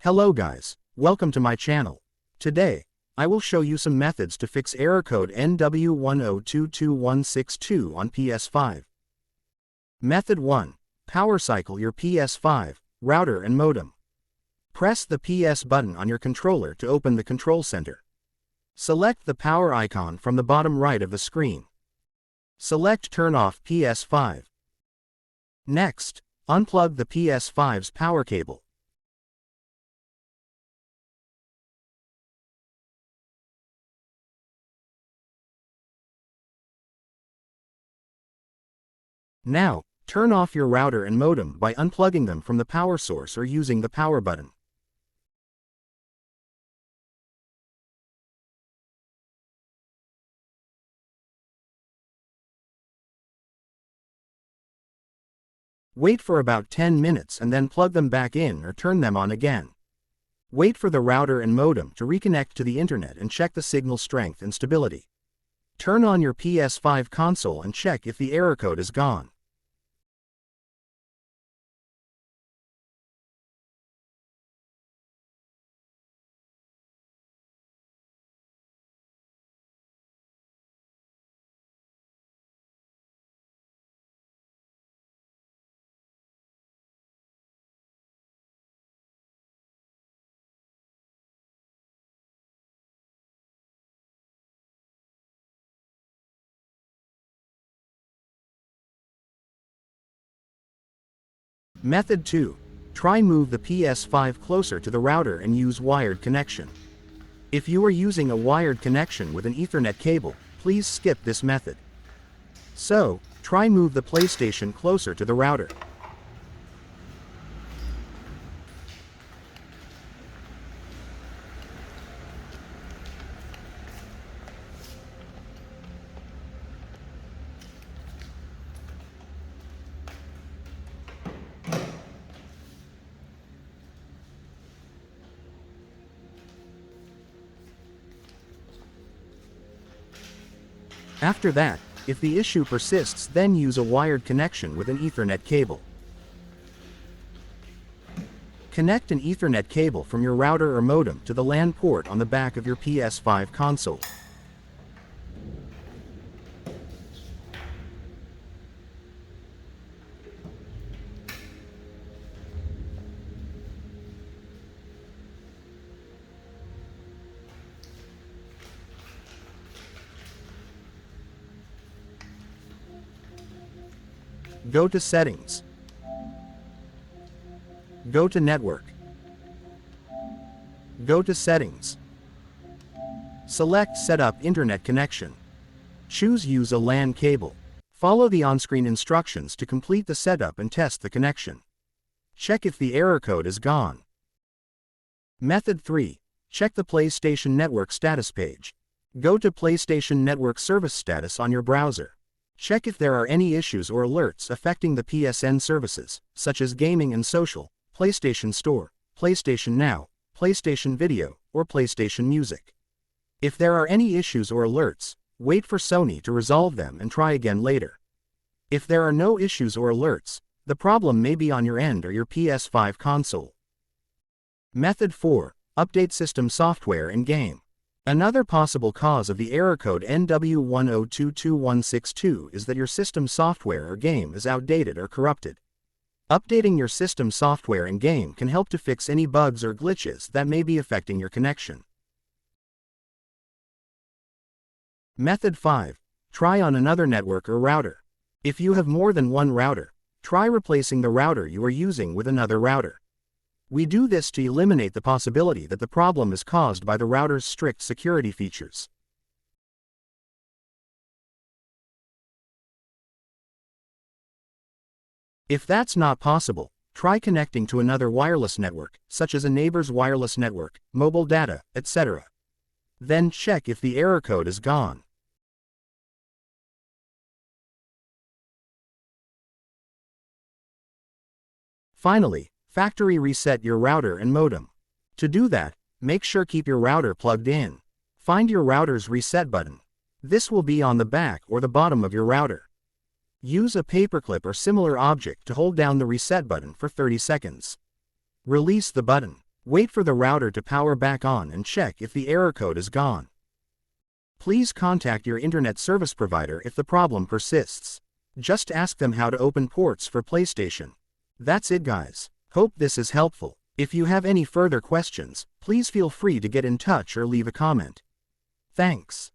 Hello guys, welcome to my channel. Today, I will show you some methods to fix error code NW-102216-2 on PS5. Method 1. Power cycle your PS5, router and modem. Press the PS button on your controller to open the control center. Select the power icon from the bottom right of the screen. Select Turn off PS5. Next, unplug the PS5's power cable. Now, turn off your router and modem by unplugging them from the power source or using the power button. Wait for about 10 minutes and then plug them back in or turn them on again. Wait for the router and modem to reconnect to the internet and check the signal strength and stability. Turn on your PS5 console and check if the error code is gone. Method 2. Try move the PS5 closer to the router and use wired connection. If you are using a wired connection with an Ethernet cable, please skip this method. So, try move the PlayStation closer to the router. After that, if the issue persists, then use a wired connection with an Ethernet cable. Connect an Ethernet cable from your router or modem to the LAN port on the back of your PS5 console. Go to Settings. Go to Network. Go to Settings. Select Set up Internet Connection. Choose Use a LAN cable. Follow the on-screen instructions to complete the setup and test the connection. Check if the error code is gone. Method 3. Check the PlayStation Network status page. Go to PlayStation Network service status on your browser. Check if there are any issues or alerts affecting the PSN services, such as gaming and social, PlayStation Store, PlayStation Now, PlayStation Video, or PlayStation Music. If there are any issues or alerts, wait for Sony to resolve them and try again later. If there are no issues or alerts, the problem may be on your end or your PS5 console. Method 4. Update system software in game. Another possible cause of the error code NW-102216-2 is that your system software or game is outdated or corrupted. Updating your system software and game can help to fix any bugs or glitches that may be affecting your connection. Method 5. Try on another network or router. If you have more than one router, try replacing the router you are using with another router. We do this to eliminate the possibility that the problem is caused by the router's strict security features. If that's not possible, try connecting to another wireless network, such as a neighbor's wireless network, mobile data, etc. Then check if the error code is gone. Finally, factory reset your router and modem. To do that, make sure keep your router plugged in. Find your router's reset button. This will be on the back or the bottom of your router. Use a paperclip or similar object to hold down the reset button for 30 seconds. Release the button. Wait for the router to power back on and check if the error code is gone. Please contact your internet service provider if the problem persists. Just ask them how to open ports for PlayStation. That's it, guys. Hope this is helpful. If you have any further questions, please feel free to get in touch or leave a comment. Thanks.